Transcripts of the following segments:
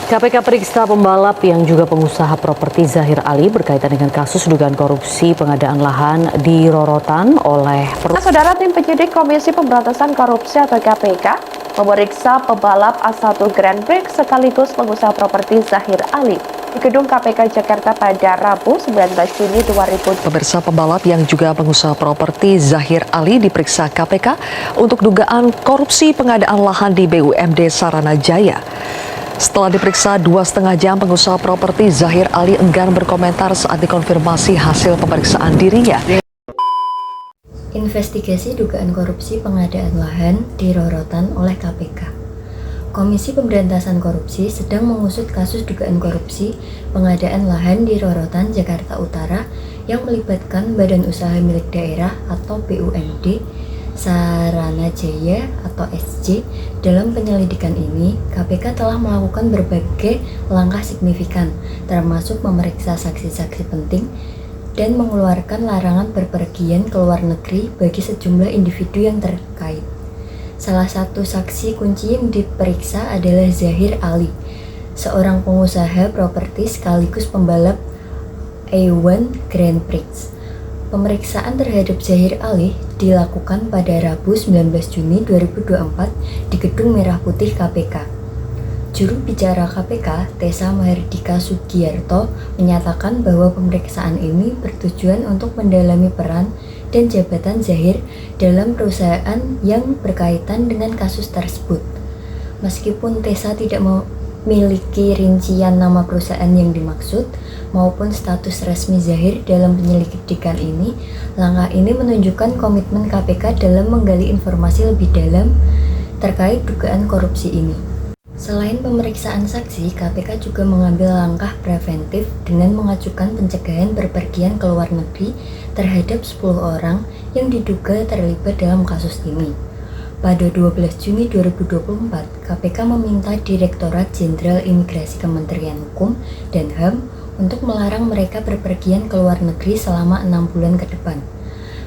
KPK periksa pembalap yang juga pengusaha properti Zahir Ali berkaitan dengan kasus dugaan korupsi pengadaan lahan di Rorotan oleh Saudara, tim penyidik Komisi Pemberantasan Korupsi atau KPK memeriksa pembalap A1 Grand Prix sekaligus pengusaha properti Zahir Ali di gedung KPK Jakarta pada Rabu 19 Juni 2000. Pemirsa, pembalap yang juga pengusaha properti Zahir Ali diperiksa KPK untuk dugaan korupsi pengadaan lahan di BUMD Saranajaya. Setelah diperiksa 2,5 jam, pengusaha properti Zahir Ali enggan berkomentar saat dikonfirmasi hasil pemeriksaan dirinya. Investigasi dugaan korupsi pengadaan lahan di Rorotan oleh KPK. Komisi Pemberantasan Korupsi sedang mengusut kasus dugaan korupsi pengadaan lahan di Rorotan, Jakarta Utara yang melibatkan Badan Usaha Milik Daerah atau BUMD Saranajaya atau SJ. Dalam penyelidikan ini, KPK telah melakukan berbagai langkah signifikan, termasuk memeriksa saksi-saksi penting dan mengeluarkan larangan berpergian ke luar negeri bagi sejumlah individu yang terkait. Salah satu saksi kunci yang diperiksa adalah Zahir Ali, seorang pengusaha properti sekaligus pembalap A1 Grand Prix. Pemeriksaan terhadap Zahir Ali dilakukan pada Rabu 19 Juni 2024 di Gedung Merah Putih KPK. Juru bicara KPK, Tessa Mahardika Sugiyarto, menyatakan bahwa pemeriksaan ini bertujuan untuk mendalami peran dan jabatan Zahir dalam perusahaan yang berkaitan dengan kasus tersebut. Meskipun Tessa tidak memiliki rincian nama perusahaan yang dimaksud maupun status resmi Zahir dalam penyelidikan ini, langkah ini menunjukkan komitmen KPK dalam menggali informasi lebih dalam terkait dugaan korupsi ini. Selain pemeriksaan saksi, KPK juga mengambil langkah preventif dengan mengajukan pencegahan berpergian ke luar negeri terhadap 10 orang yang diduga terlibat dalam kasus ini. Pada 12 Juni 2024, KPK meminta Direktorat Jenderal Imigrasi Kementerian Hukum dan HAM untuk melarang mereka berpergian ke luar negeri selama 6 bulan ke depan.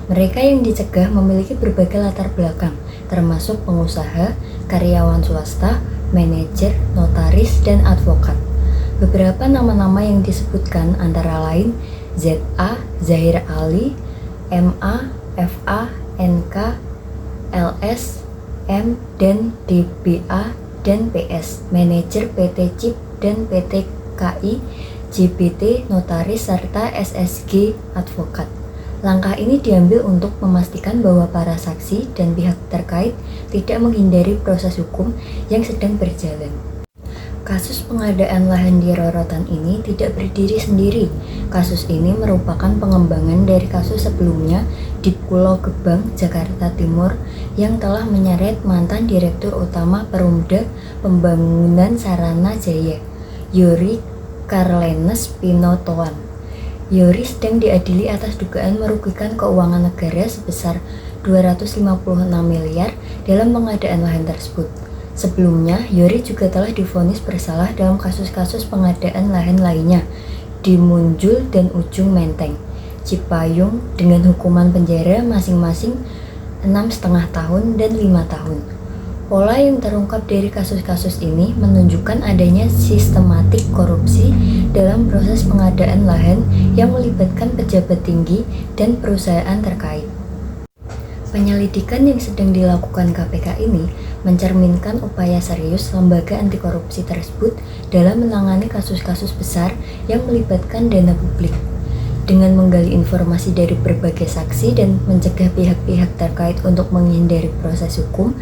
Mereka yang dicegah memiliki berbagai latar belakang, termasuk pengusaha, karyawan swasta, manajer, notaris, dan advokat. Beberapa nama-nama yang disebutkan antara lain ZA, Zahir Ali, MA, FA, NK, LS, M, dan DBA, dan PS, manajer PT CIP dan PT KI, JBT, notaris, serta SSG, advokat. Langkah ini diambil untuk memastikan bahwa para saksi dan pihak terkait tidak menghindari proses hukum yang sedang berjalan. Kasus pengadaan lahan di Rorotan ini tidak berdiri sendiri. Kasus ini merupakan pengembangan dari kasus sebelumnya di Pulau Gebang, Jakarta Timur yang telah menyeret mantan Direktur Utama Perumda Pembangunan Saranajaya, Youri Carlenes Pinotoan. Youri sedang diadili atas dugaan merugikan keuangan negara sebesar 256 miliar dalam pengadaan lahan tersebut. Sebelumnya, Youri juga telah divonis bersalah dalam kasus-kasus pengadaan lahan lainnya di Munjul dan Ujung Menteng, Cipayung dengan hukuman penjara masing-masing 6,5 tahun dan 5 tahun. Pola yang terungkap dari kasus-kasus ini menunjukkan adanya sistematik korupsi dalam proses pengadaan lahan yang melibatkan pejabat tinggi dan perusahaan terkait. Penyelidikan yang sedang dilakukan KPK ini mencerminkan upaya serius lembaga anti korupsi tersebut dalam menangani kasus-kasus besar yang melibatkan dana publik. Dengan menggali informasi dari berbagai saksi dan mencegah pihak-pihak terkait untuk menghindari proses hukum,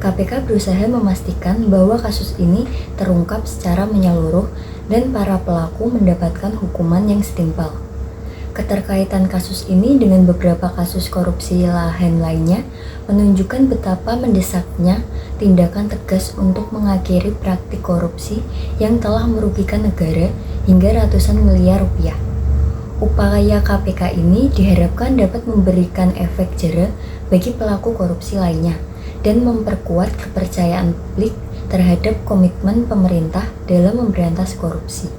KPK berusaha memastikan bahwa kasus ini terungkap secara menyeluruh dan para pelaku mendapatkan hukuman yang setimpal. Keterkaitan kasus ini dengan beberapa kasus korupsi lahan lainnya menunjukkan betapa mendesaknya tindakan tegas untuk mengakhiri praktik korupsi yang telah merugikan negara hingga ratusan miliar rupiah. Upaya KPK ini diharapkan dapat memberikan efek jera bagi pelaku korupsi lainnya dan memperkuat kepercayaan publik terhadap komitmen pemerintah dalam memberantas korupsi.